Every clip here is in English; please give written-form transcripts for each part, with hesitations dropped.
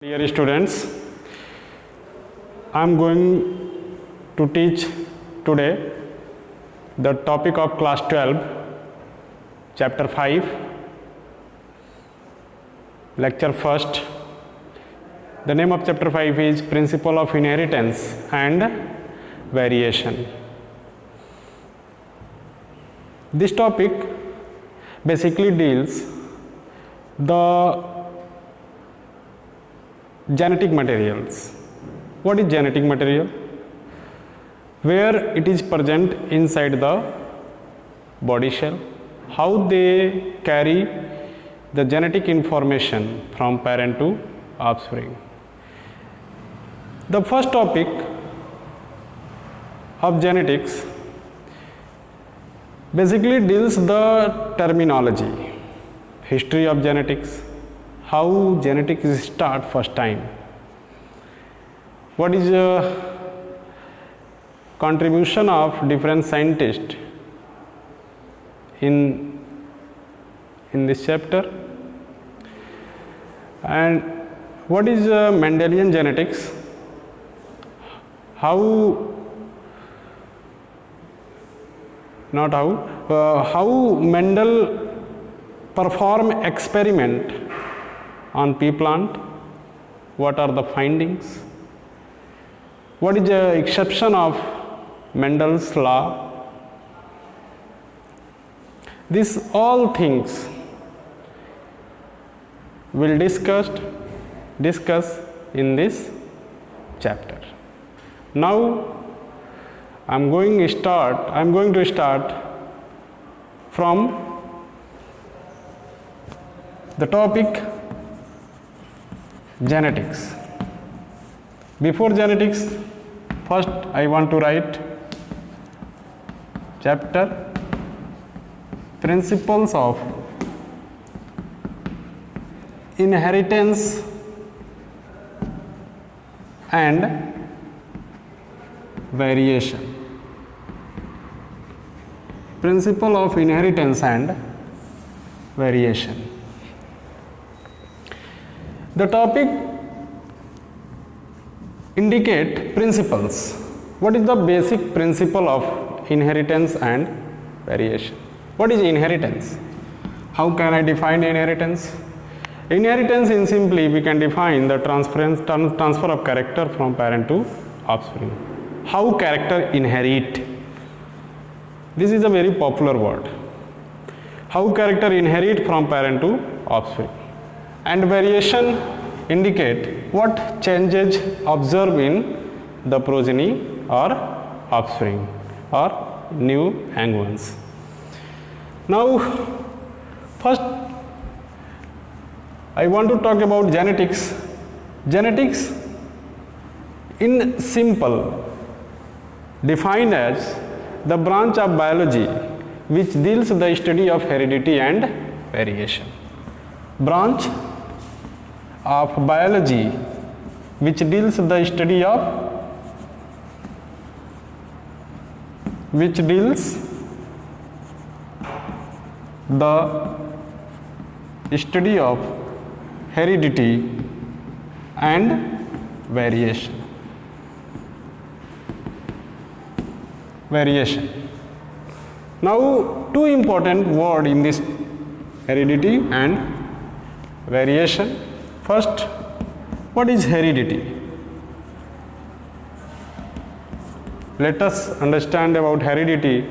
Dear students, I am going to teach today the topic of class 12, chapter 5, lecture 1st. The name of chapter 5 is Principle of Inheritance and Variation. This topic basically deals the genetic materials. What is genetic material? Where it is present inside the body shell, how they carry the genetic information from parent to offspring. The first topic of genetics basically deals the terminology, history of genetics, how genetics start first time, what is contribution of different scientists in this chapter, and what is Mendelian genetics, how Mendel perform experiment on pea plant, what are the findings, what is the exception of Mendel's law. These all things will discuss in this chapter. Now I am going to start from the topic genetics. Before genetics, first I want to write chapter Principles of Inheritance and Variation. Principle of inheritance and variation. The topic indicate principles. What is the basic principle of inheritance and variation? What is inheritance? How can I define inheritance? Inheritance, in simply we can define the transfer of character from parent to offspring. How character inherit? This is a very popular word. How character inherit from parent to offspring. And variation indicate what changes observed in the progeny or offspring or new young ones. Now, first I want to talk about genetics. Genetics in simple defined as the branch of biology which deals with the study of heredity and variation. Branch of biology which deals with the study of heredity and variation. Now, two important words in this heredity and variation. First, what is heredity? Let us understand about heredity.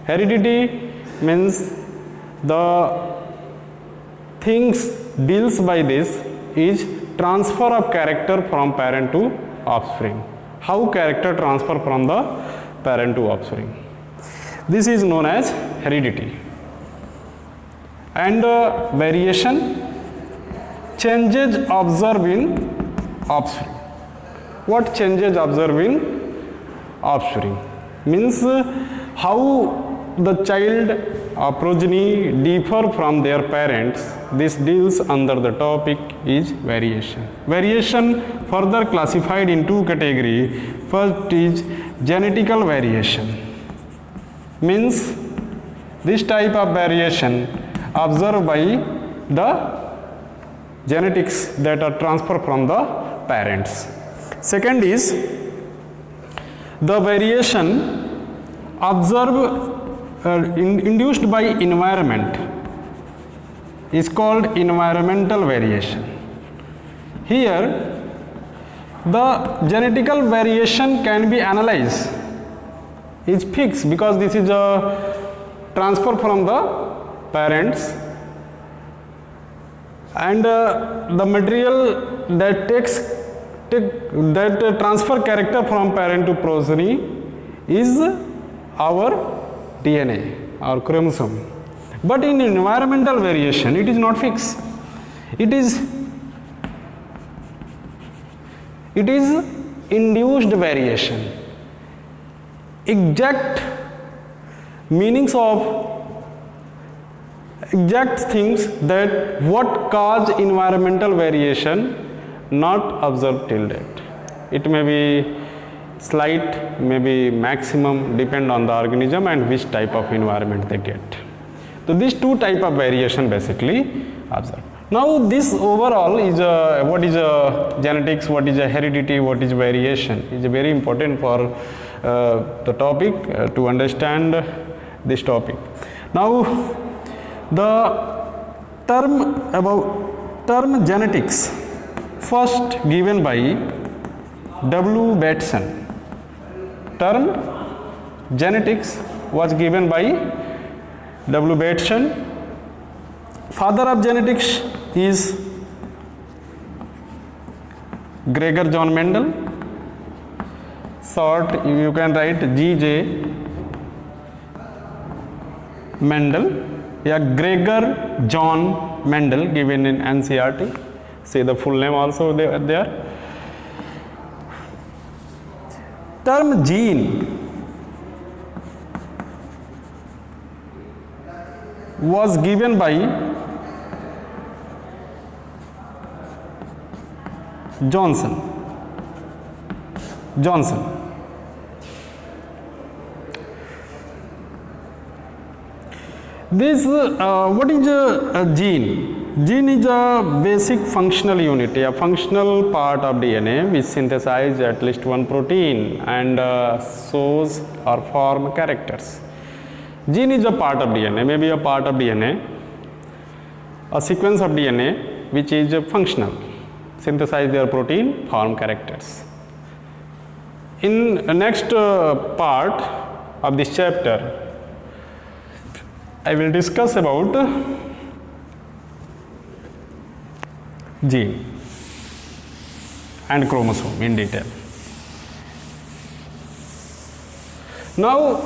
Heredity means the things deals by this is transfer of character from parent to offspring. How character transfer from the parent to offspring. This is known as heredity. And variation, changes observed in offspring. What changes observed in offspring? Means how the child or progeny differ from their parents. This deals under the topic is variation. Variation further classified in two categories. First is genetical variation. Means this type of variation observed by the genetics that are transferred from the parents. Second is the variation induced by environment is called environmental variation. Here the genetical variation can be analyzed, is fixed because this is a transfer from the parents, and the material that transfer character from parent to progeny is our DNA, our chromosome. But in environmental variation it is not fixed. It is induced variation. Exact meanings of exact things that what cause environmental variation not observed till date. It may be slight, maybe maximum, depend on the organism and which type of environment they get. So these two type of variation basically observed. Now this overall is what is genetics, what is heredity, what is variation is very important for the topic to understand this topic. Now the term genetics first given by W. Bateson. Term genetics was given by W. Bateson. Father of genetics is Gregor John Mendel. Short you can write G.J. Mendel. Yeah, Gregor John Mendel given in NCERT. Say the full name also there. Term gene was given by Johnson. This what is a gene? Gene is a basic functional unit, a functional part of DNA which synthesizes at least one protein and shows or form characters. Gene is a part of DNA, maybe a part of DNA, a sequence of DNA which is functional, synthesize their protein, form characters. In the next part of this chapter, I will discuss about gene and chromosome in detail. Now,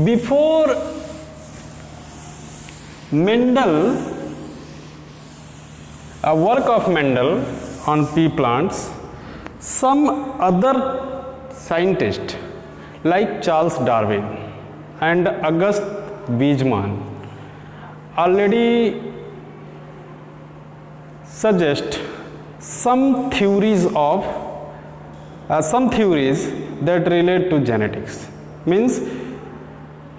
before Mendel, a work of Mendel on pea plants, some other scientists like Charles Darwin and August Weismann already suggest some theories that relate to genetics, means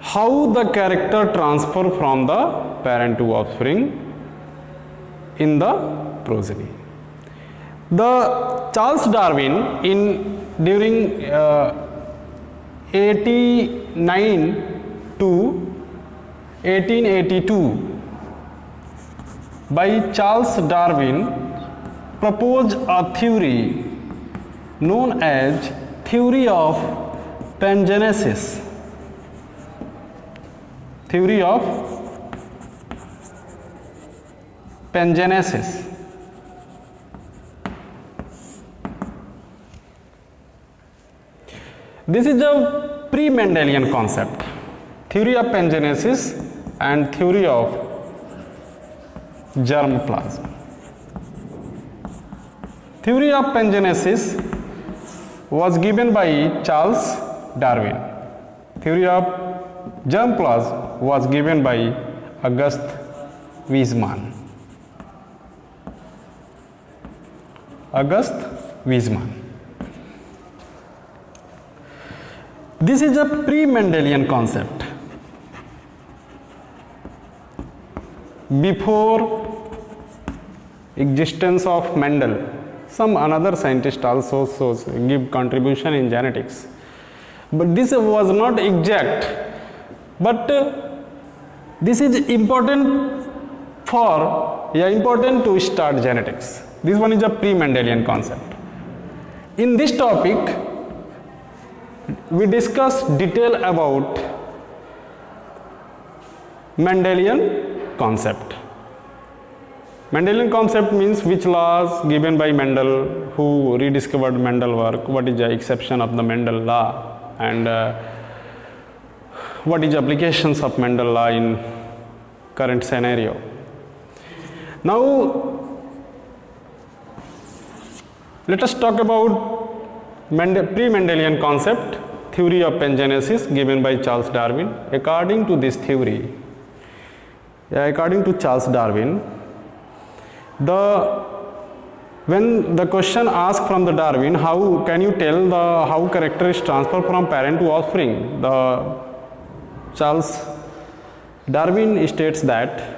how the character transfer from the parent to offspring in the progeny. The Charles Darwin during 89 to 1882 by Charles Darwin proposed a theory known as theory of pangenesis. Theory of pangenesis. This is a pre-Mendelian concept. Theory of pangenesis and theory of germplasm. Theory of pangenesis was given by Charles Darwin. Theory of germplasm was given by August Weismann. This is a pre-Mendelian concept. Before existence of Mendel. Some another scientist also give contribution in genetics, but this was not exact, but this is important important to start genetics. This one is a pre-Mendelian concept. In this topic we discuss detail about Mendelian concept. Mendelian concept means which laws given by Mendel, who rediscovered Mendel work, what is the exception of the Mendel law, and what is applications of Mendel law in current scenario. Now let us talk about pre-Mendelian concept, theory of pangenesis given by Charles Darwin. According to this theory, according to Charles Darwin, when the question asked from the Darwin, how can you tell how character is transferred from parent to offspring, the Charles Darwin states that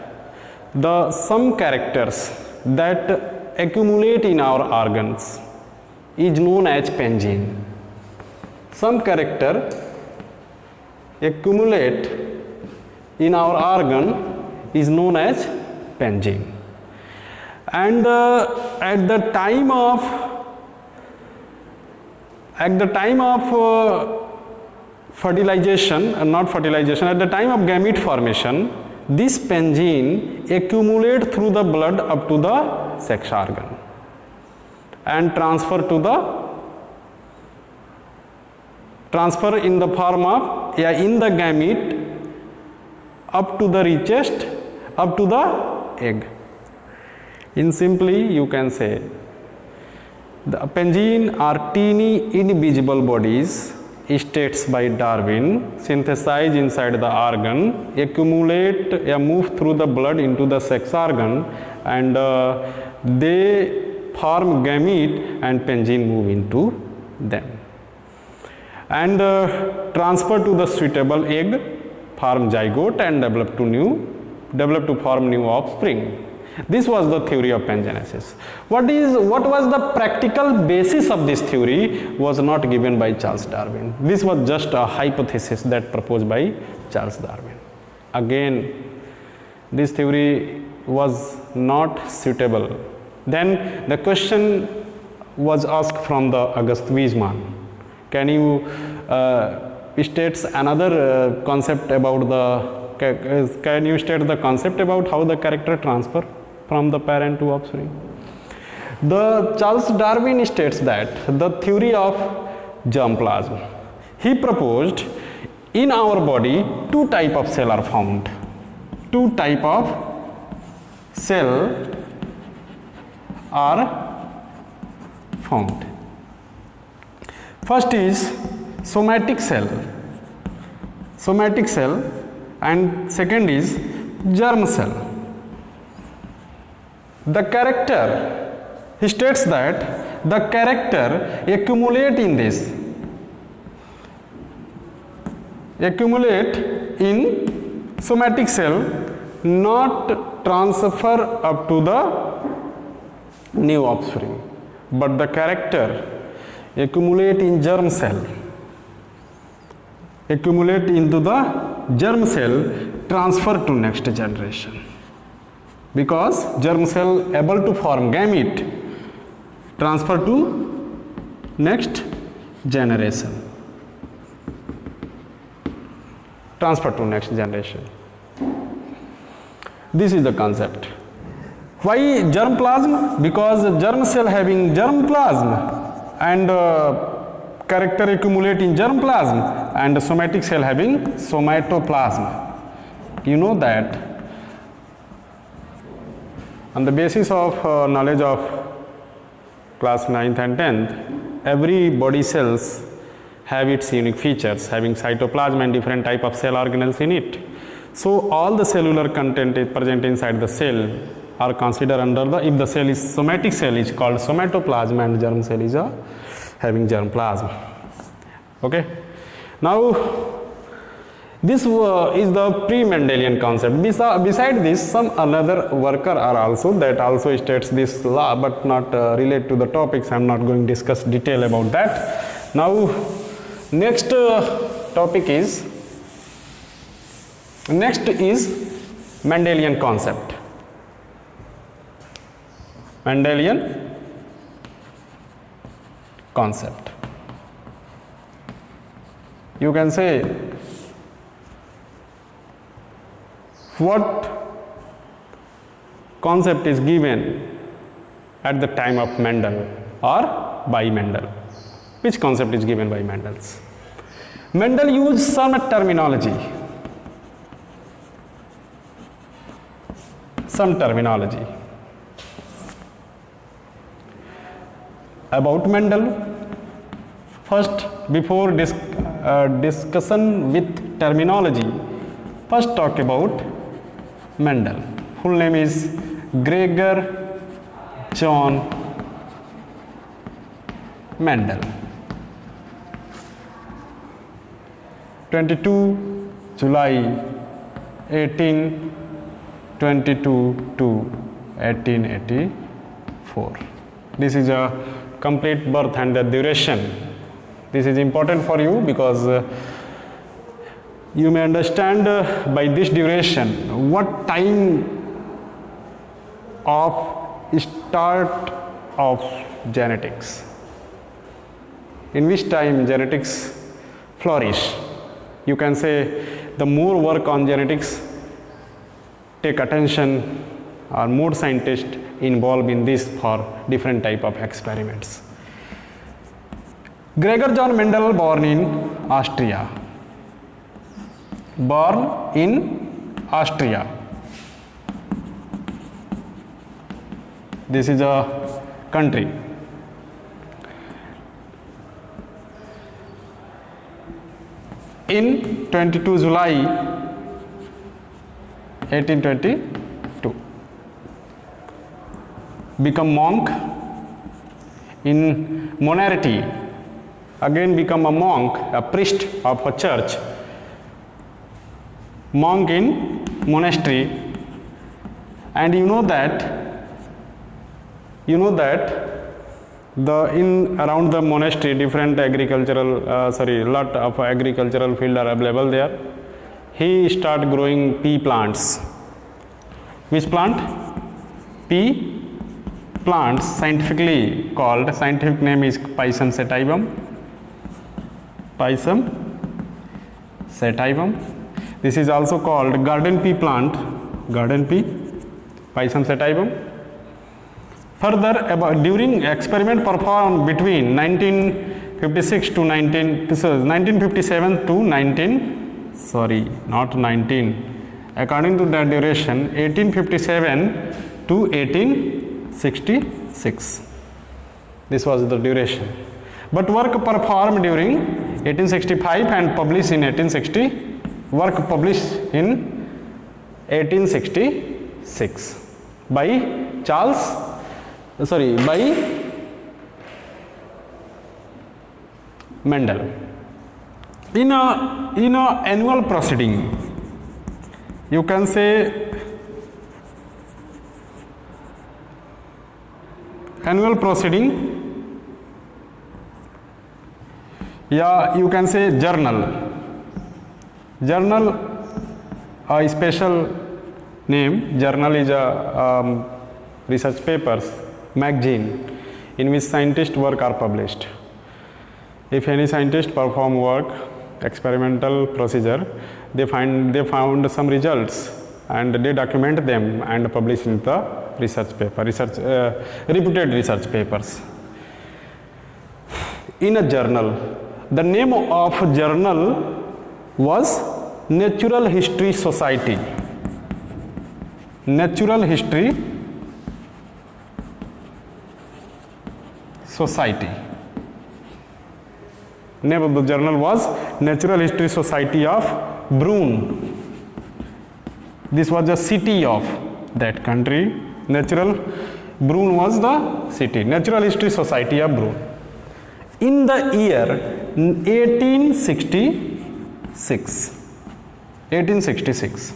some characters that accumulate in our organs is known as pangene. Some character accumulate in our organ is known as pangene. And at the time of fertilization, not fertilization, at the time of gamete formation, this pangene accumulate through the blood up to the sex organ and transfer in the form of in the gamete up to the richest, up to the egg. In simply, you can say the pangene are teeny invisible bodies, states by Darwin, synthesized inside the organ, accumulate, move through the blood into the sex organ, and they form gamete, and pangene move into them and transfer to the suitable egg, form zygote, and develop to form new offspring. This was the theory of pangenesis. What was the practical basis of this theory was not given by Charles Darwin. This was just a hypothesis that proposed by Charles Darwin. Again, this theory was not suitable. Then the question was asked from the August Weismann. Can you state another concept about can you state the concept about how the character transfer from the parent to offspring? The Charles Darwin states that the theory of germ plasm. He proposed in our body two type of cell are found. Two type of cell are found. First is somatic cell, and second is germ cell. The character, he states that the character accumulate in somatic cell, not transfer up to the new offspring, but the character accumulate in germ cell, accumulate into the germ cell, transfer to next generation. Because germ cell able to form gamete, transfer to next generation. Transfer to next generation. This is the concept. Why germ plasm? Because germ cell having germ plasm and character accumulate in germ plasm, and somatic cell having somatoplasm. You know that on the basis of knowledge of class 9th and 10th, every body cells have its unique features, having cytoplasm and different type of cell organelles in it. So all the cellular content is present inside the cell are considered under the, if the cell is somatic cell is called somatoplasm, and germ cell is having germ plasm. Okay. Now This is the pre-Mendelian concept. Beside this, some another worker are also that also states this law, but not relate to the topics. I am not going to discuss detail about that. Now, next topic is Mendelian concept. Mendelian concept. You can say what concept is given at the time of Mendel or by Mendel. Which concept is given by Mendel? Mendel used some terminology. About Mendel. First, before discussion with terminology, first talk about Mendel. Full name is Gregor John Mendel. 22 July 1822 to 1884. This is a complete birth and the duration. This is important for you because you may understand by this duration what time of start of genetics, in which time genetics flourish. You can say the more work on genetics take attention or more scientists involved in this for different type of experiments. Gregor John Mendel born in Austria. This is a country. In 22 July 1822, become monk in monastery. Again become a monk, a priest of a church. Monk in monastery, and you know that in around the monastery different lot of agricultural field are available there. He start growing pea plants. Which plant? Pea plants, scientific name is Pisum sativum. This is also called garden pea plant, Pisum sativum. Further, during experiment performed between 1957 to according to that duration, 1857 to 1866. This was the duration. But work performed during 1865 and published in 1860. Work published in 1866 by Mendel. In a annual proceeding, you can say annual proceeding, you can say journal, a special name. Journal is a research papers, magazine in which scientist work are published. If any scientist perform work, experimental procedure, they found some results and they document them and publish in the research paper, reputed research papers. In a journal, the name of journal was Natural History Society. Natural History Society. Name of the journal was Natural History Society of Brunn. This was the city of that country. Brunn was the city. Natural History Society of Brunn. In the year 1866, 1866.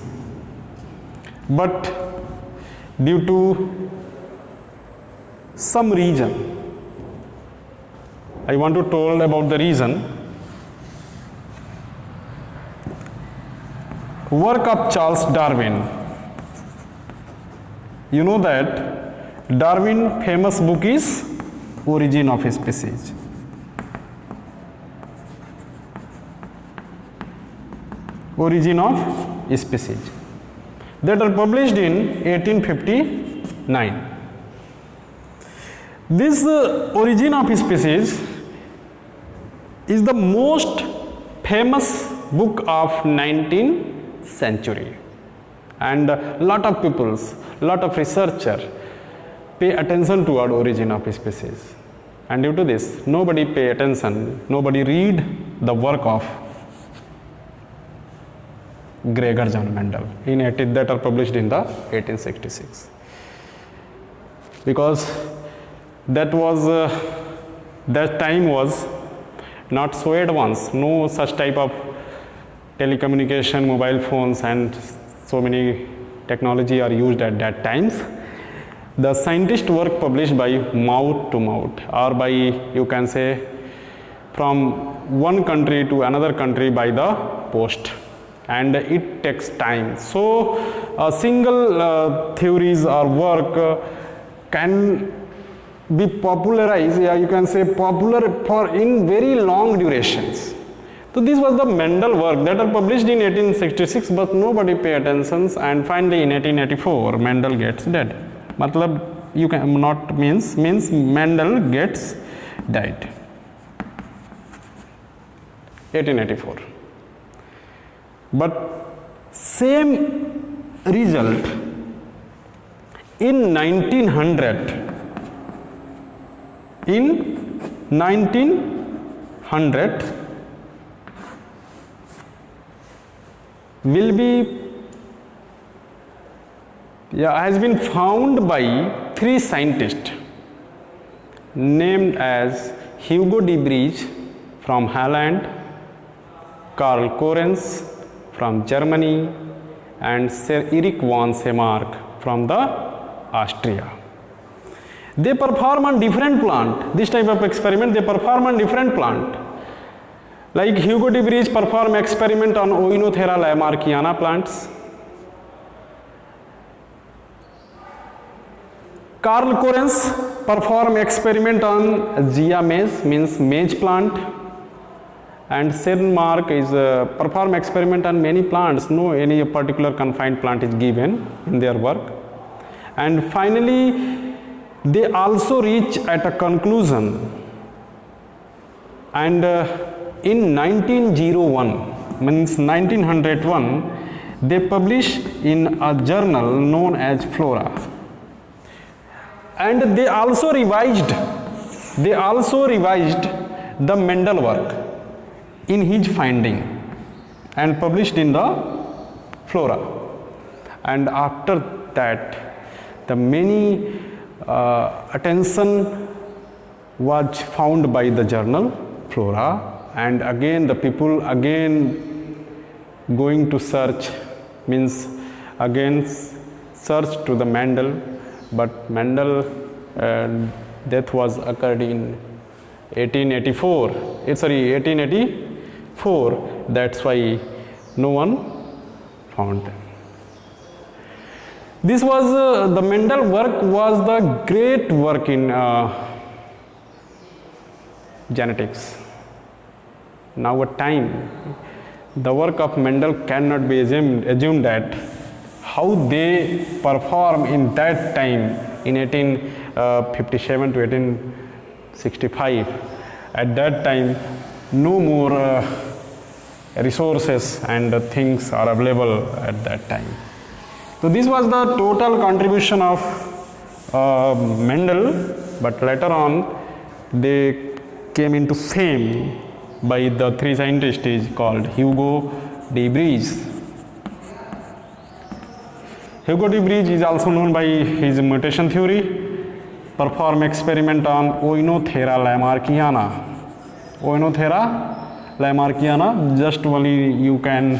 But due to some reason, I want to tell about the reason. Work of Charles Darwin. You know that Darwin famous book is Origin of Species. Origin of Species. That are published in 1859. This Origin of Species is the most famous book of 19th century, and lot of peoples, lot of researchers pay attention toward Origin of Species, and due to this nobody pay attention, nobody read the work of Gregor John Mendel that are published in the 1866, because that time was not so advanced, no such type of telecommunication, mobile phones and so many technology are used at that times. The scientist work published by mouth to mouth, or by, you can say, from one country to another country by the post, and it takes time. So a single theories or work can be popularized, you can say popular for in very long durations. So this was the Mendel work that are published in 1866, but nobody pay attention, and finally in 1884 Mendel gets dead. Matlab you can not means Mendel gets died. 1884. But same result in 1900. In 1900 will be has been found by three scientists named as Hugo de Vries from Holland, Karl Correns from Germany, and Sir Erich von Semark from the Austria. They perform on different plant. This type of experiment they perform on different plant. Like Hugo de Vries perform experiment on Oenothera lamarckiana plants. Karl Correns perform experiment on Zea mays, means maize plant. And Semark is perform experiment on many plants. No any particular confined plant is given in their work. And finally they also reach at a conclusion, and in 1901, means 1901, they publish in a journal known as Flora, and they also revised the Mendel work in his finding and published in the Flora. And after that the many attention was found by the journal Flora, and again the people again going to search, means again search to the Mendel, but Mendel death was occurred in 1884, that's why no one found them. This was the Mendel work was the great work in genetics. Now at time, the work of Mendel cannot be assumed that how they perform in that time in 1857 to 1865. At that time, no more resources and things are available at that time. So this was the total contribution of Mendel, but later on they came into fame by the three scientists called Hugo de Vries. Hugo de Vries is also known by his mutation theory, perform experiment on Oenothera lamarckiana. Oenothera lamarckiana, just only you can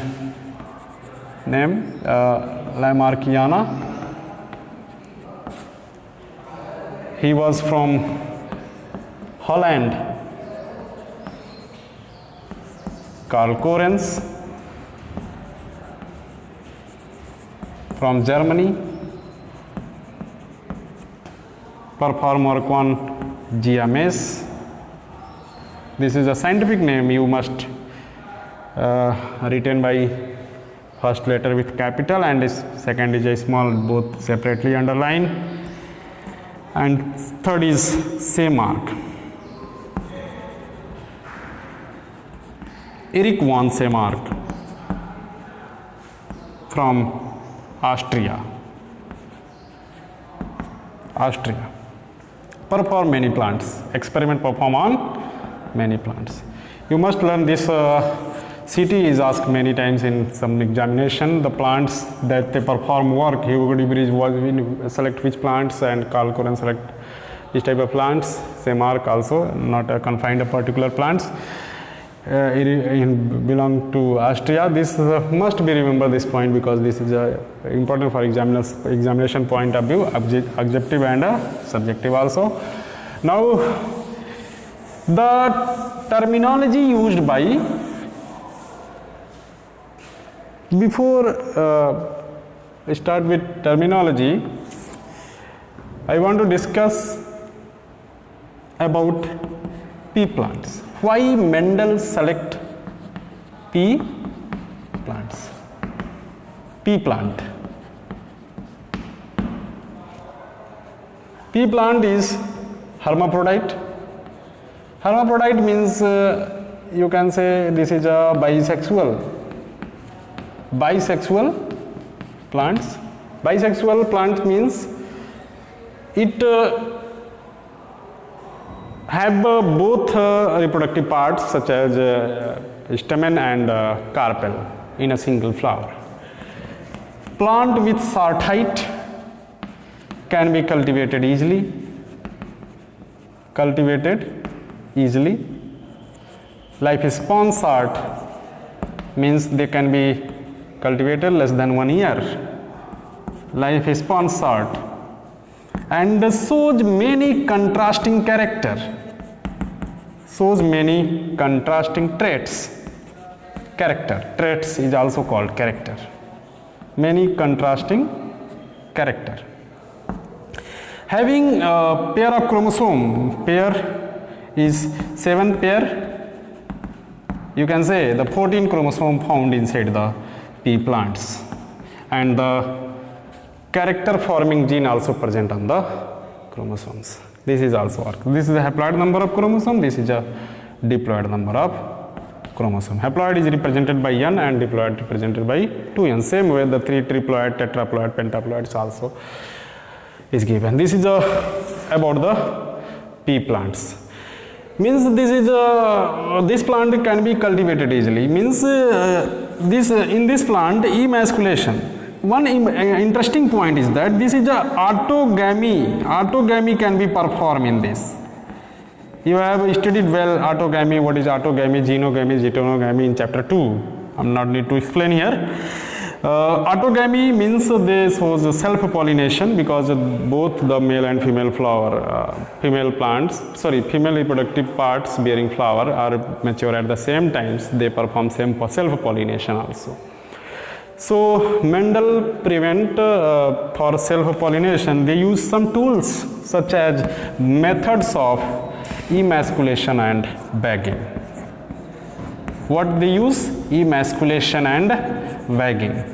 name Lamarckiana. He was from Holland. Karl Korens from Germany. Perform work on GMS. This is a scientific name, you must written by first letter with capital and second is a small, both separately underlined, and third is Seemark. Erich von Seemark from Austria. Perform many plants. Experiment perform on many plants. You must learn this. CT is asked many times in some examination. The plants that they perform work. Hugo de Vries will select which plants and Karl Korens select which type of plants. Seemark also not confined to particular plants. Belong to Austria. This must be remember this point because this is important for examination point of view, objective and subjective also. Now the terminology used by, before start with terminology, I want to discuss about pea plants. Why Mendel select pea plants? Pea plant. Pea plant is hermaphrodite. Hermaphrodite means you can say this is a bisexual plants. Bisexual plant means it have both reproductive parts such as stamen and carpel in a single flower. Plant with short height can be cultivated easily. Lifespan short means they can be cultivated less than 1 year. Lifespan short and shows many contrasting traits. Traits is also called character. Many contrasting character. Having a pair of chromosome, pair is 7 pair. You can say the 14 chromosome found inside the pea plants, and the character forming gene also present on the chromosomes. This is also work. This is a haploid number of chromosome. This is a diploid number of chromosome. Haploid is represented by N and diploid represented by 2N. Same way the 3 triploid, tetraploid, pentaploids also is given. This is about the pea plants. Means this is this plant can be cultivated easily. Means in this plant emasculation. One interesting point is that this is a autogamy. Autogamy can be performed in this. You have studied well autogamy. What is autogamy, genogamy, heterogamy in chapter 2. I'm not need to explain here. Autogamy means they shows self-pollination because both the male and female female reproductive parts bearing flower are mature at the same times. They perform same self-pollination also. So Mendel prevent for self-pollination. They use some tools such as methods of emasculation and bagging. What they use? Emasculation and bagging.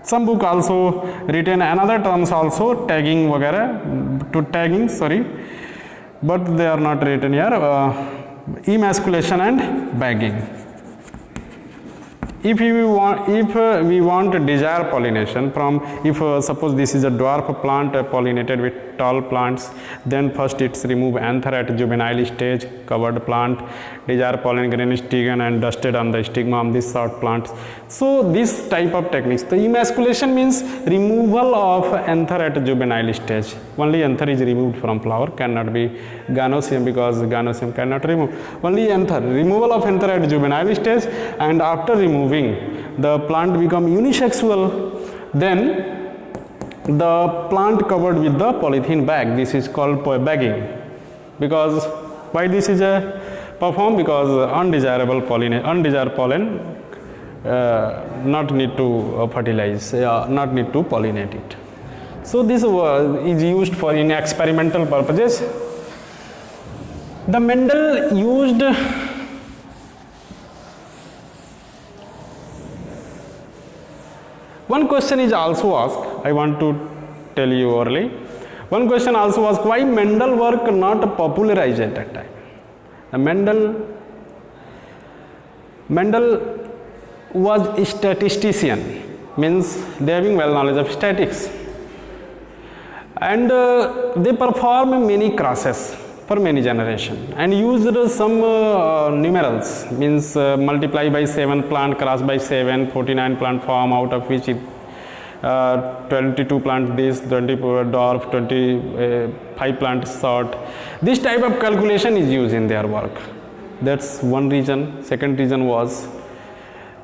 Some book also written another terms also, tagging वगैरह, to tagging, sorry, but they are not written here. Emasculation and bagging. If we want desire pollination from, if suppose this is a dwarf plant pollinated with tall plants. Then first it's remove anther at juvenile stage, covered plant, desire pollen grain stigma and dusted on the stigma on these short plants. So this type of techniques. The emasculation means removal of anther at juvenile stage. Only anther is removed from flower, cannot be ganoecium because ganoecium cannot remove. Only anther, removal of anther at juvenile stage, and after removing the plant become unisexual, then the plant covered with the polythene bag. This is called bagging. Because why this is performed? Because undesirable pollen not need to fertilize, not need to pollinate it. So this is used for in experimental purposes. The Mendel used one question is also asked, I want to tell you early. One question also asked, why Mendel work not popularized at that time? The Mendel was a statistician, means they having well knowledge of statics, and they perform many crosses for many generations and used some numerals, means multiply by 7 plant, cross by 7, 49 plant form, out of which 22 plant this, 20 dwarf, 25 plant short. This type of calculation is used in their work. That's one reason. Second reason was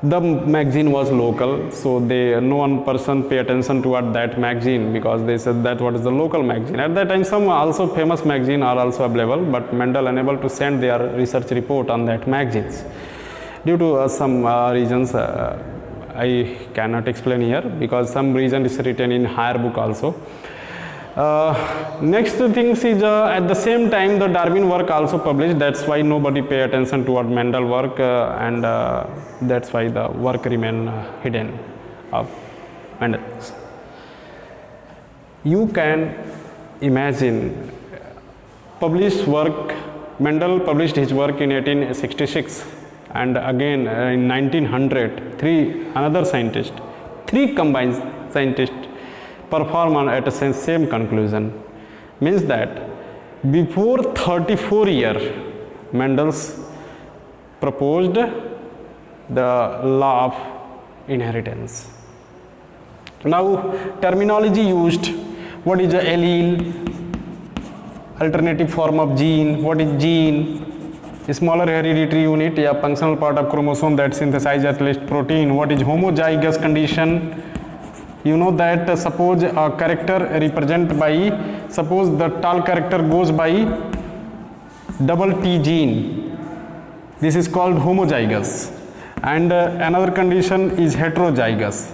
the magazine was local, so no one person pay attention toward that magazine because they said that what is the local magazine. At that time some also famous magazine are also available, but Mendel unable to send their research report on that magazines due to some reasons I cannot explain here, because some reason is written in higher book also. Next things is at the same time the Darwin work also published. That's why nobody pay attention toward Mendel work, and that's why the work remain hidden of Mendel. You can imagine published work. Mendel published his work in 1866, and again in 1900 another scientist, three combined scientists perform at the same conclusion. Means that before 34 years Mendel's proposed the law of inheritance. Now terminology used, what is the allele, alternative form of gene, what is gene, smaller hereditary unit, yeah, functional part of chromosome that synthesize at least protein, what is homozygous condition. You know that suppose a character represent by, suppose the tall character goes by double T gene, this is called homozygous, and another condition is heterozygous.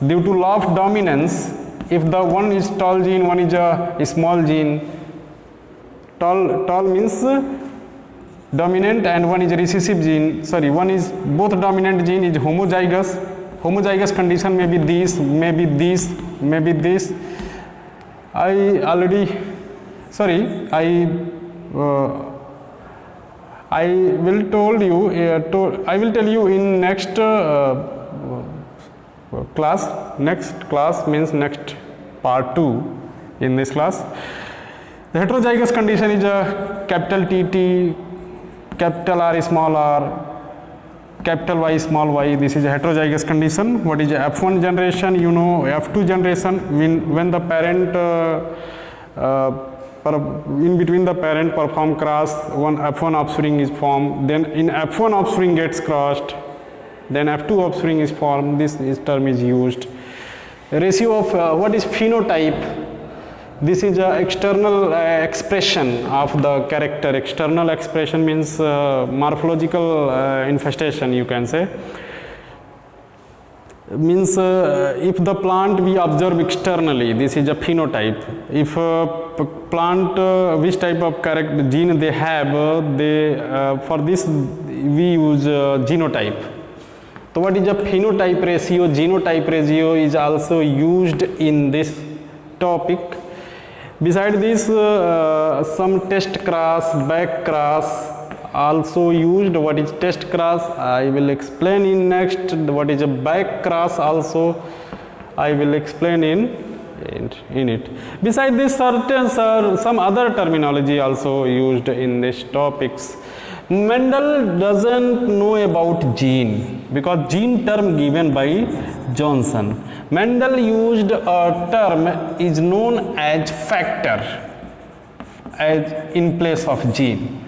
Due to law of dominance, if the one is tall gene, one is a small gene, tall means dominant and one is recessive gene, sorry, one is both dominant gene is homozygous. Homozygous condition may be this, maybe this, maybe this. I already, sorry, I will tell you in next class. Next class means next part 2 in this class. The heterozygous condition is a capital TT, capital R, small r, capital Y, small y. This is a heterozygous condition. What is F1 generation? You know F2 generation, when the parent in between the parent perform cross, one F1 offspring is formed, then in F1 offspring gets crossed, then F2 offspring is formed. This term is used. Ratio of what is phenotype? This is a external expression of the character. External expression means morphological infestation, you can say. Means if the plant we observe externally, this is a phenotype. If plant which type of character gene they have, for this we use genotype. So what is a phenotype ratio? Genotype ratio is also used in this topic. Besides this, some test cross, back cross also used. What is test cross? I will explain in next. What is a back cross also? I will explain in in it. Besides this, some other terminology also used in these topics. Mendel doesn't know about gene because gene term given by Johnson. Mendel used a term is known as factor as in place of gene.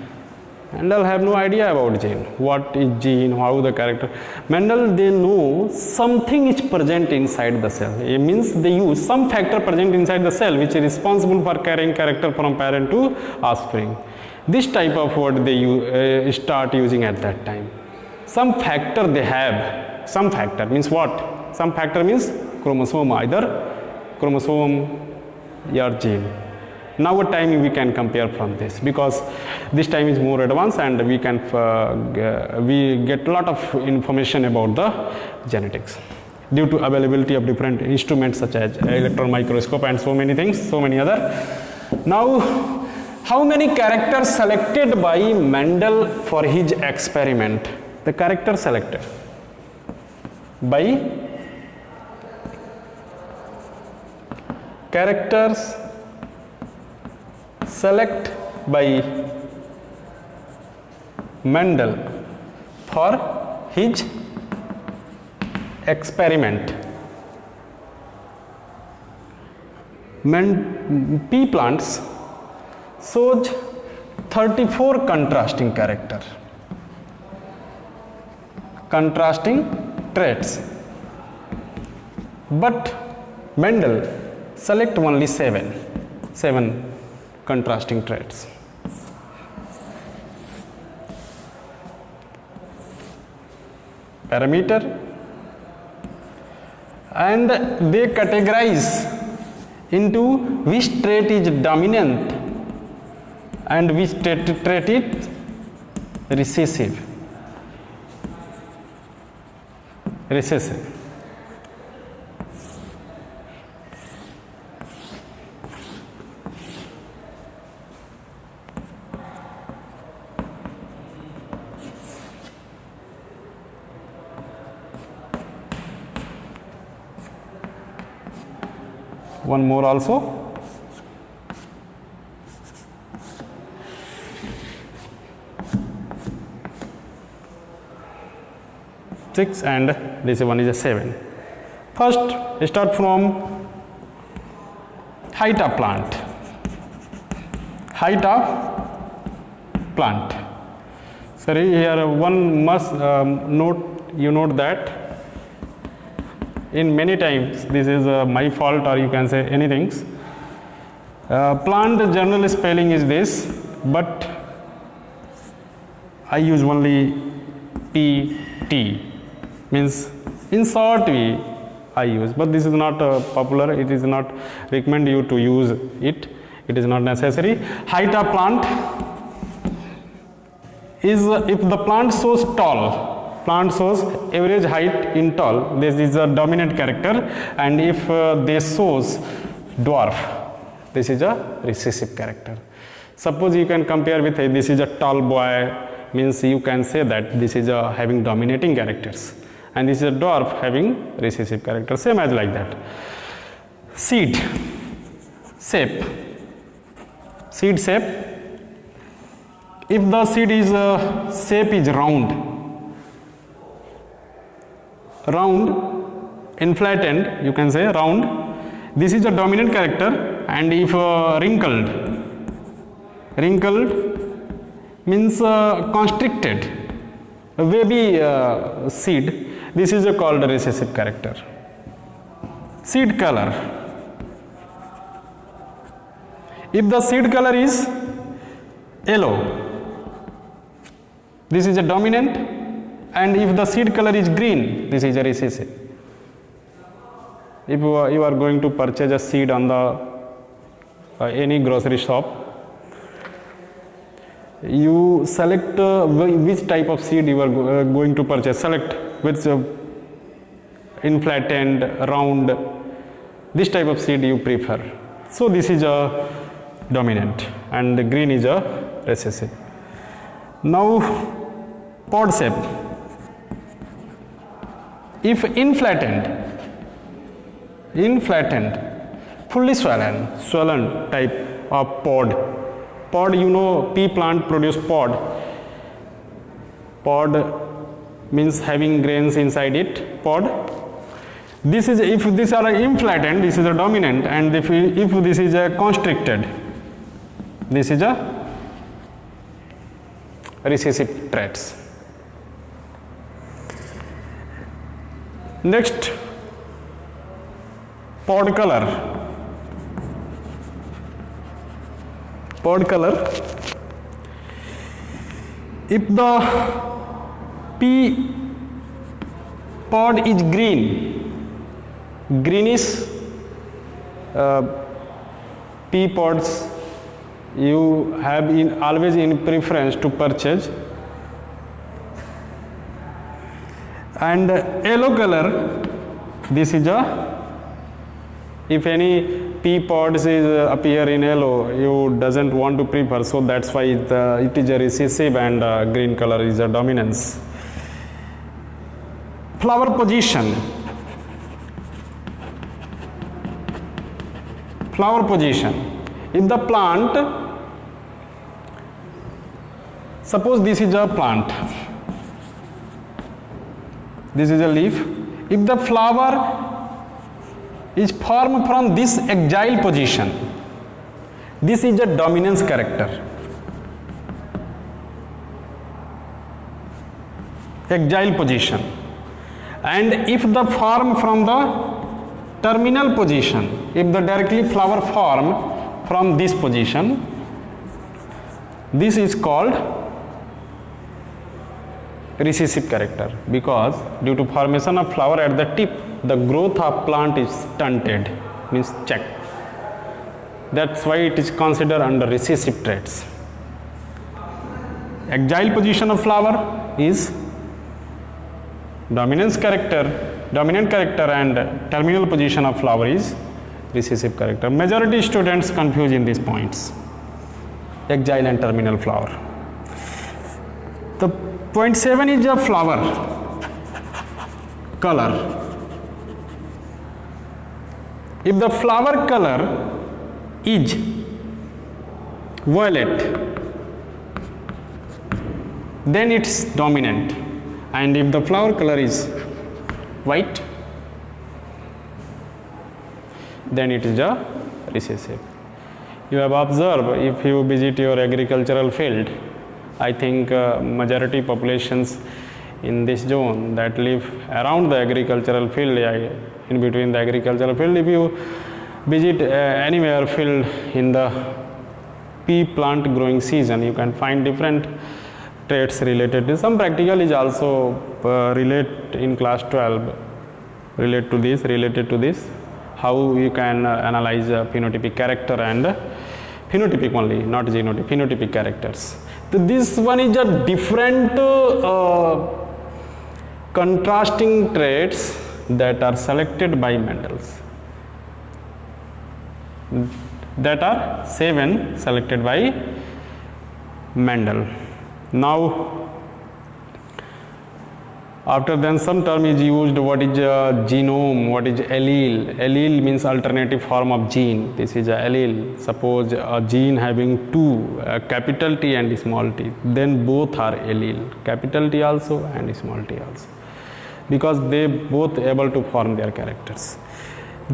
Mendel have no idea about gene. What is gene? How the character? Mendel they know something is present inside the cell. It means they use some factor present inside the cell which is responsible for carrying character from parent to offspring. This type of word they start using at that time. Some factor they have. Some factor means what? Some factor means chromosome, either chromosome or gene. Now a time we can compare from this because this time is more advanced and we can we get a lot of information about the genetics due to availability of different instruments such as electron microscope and so many things, so many other. Now, how many characters selected by Mendel for his experiment? The character selected by characters select by Mendel for his experiment. Pea plants shows 34 contrasting character, contrasting traits, but Mendel select only seven contrasting traits. Parameter, and they categorize into which trait is dominant and which trait is recessive. One more also. Six and this one is a 7. First, start from height of plant. Height of plant. Sorry, here one must note that in many times this is my fault or you can say anything. Plant general spelling is this, but I use only PT, means in short way I use, but this is not popular. It is not recommend you to use it. It is not necessary. Height of plant is if the plant shows tall. Plant shows average height in tall, this is a dominant character, and if they shows dwarf, this is a recessive character. Suppose you can compare with this is a tall boy, means you can say that this is a having dominating characters, and this is a dwarf having recessive character, same as like that. Seed shape. If the seed is shape is round, inflated, you can say round, this is a dominant character, and if wrinkled means constricted, wavy seed, this is called a recessive character. Seed color, if the seed color is yellow, this is a dominant, and if the seed color is green, this is a recessive. If you are going to purchase a seed on the any grocery shop, you select which type of seed you are going to purchase. Select which inflated, round, this type of seed you prefer. So this is a dominant and the green is a recessive. Now pod shape. If inflated fully swollen type of pod. Pod, you know, pea plant produce pod. Pod means having grains inside it, pod. This is, if these are inflattened, this is a dominant, and if this is a constricted, this is a recessive traits. Next, pod color. Pod color. If the pea pod is greenish pea pods you have always in preference to purchase, and yellow color, this is a, if any pea pods is appear in yellow, you doesn't want to prefer, so that's why it is a recessive, and green color is a dominance. Flower position. Flower position. If the plant, suppose this is a plant, this is a leaf. If the flower is formed from this axial position, this is a dominance character. Axial position. And if the form from the terminal position, if the directly flower form from this position, this is called recessive character, because due to formation of flower at the tip, the growth of plant is stunted, means checked. That's why it is considered under recessive traits. Axial position of flower is dominant character, and terminal position of flower is recessive character. Majority students confuse in these points, axial and terminal flower. The point 7 is a flower color. If the flower color is violet, then it's dominant, and if the flower color is white, then it is a recessive. You have observed, if you visit your agricultural field, I think majority populations in this zone that live around the agricultural field, in between the agricultural field, if you visit anywhere field in the pea plant growing season, you can find different traits related to some. Practical is also relate in class 12, related to this, how you can analyze phenotypic character and phenotypic only, not genotypic, phenotypic characters. So this one is a different contrasting traits that are selected by Mendel. That are 7 selected by Mendel. Now, after then some term is used, what is genome, what is allele. Allele means alternative form of gene. This is a allele. Suppose a gene having two, capital T and small t, then both are allele, capital T also and small t also, because they both able to form their characters.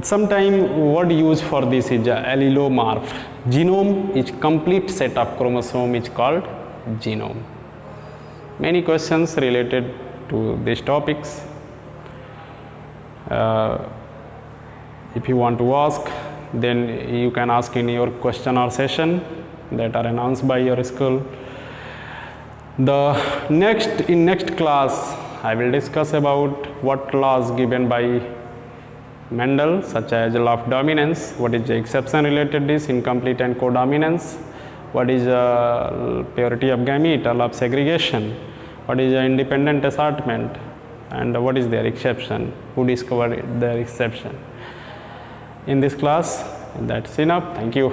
Sometimes word used for this is allelomorph. Genome is complete set of chromosome is called genome. Many questions related to these topics. If you want to ask, then you can ask in your question or session that are announced by your school. In next class, I will discuss about what laws given by Mendel, such as law of dominance, what is the exception related to this, incomplete and codominance, what is purity of gamete, law of segregation, what is independent assortment, and what is their exception, who discovered their exception. In this class, that's enough. Thank you.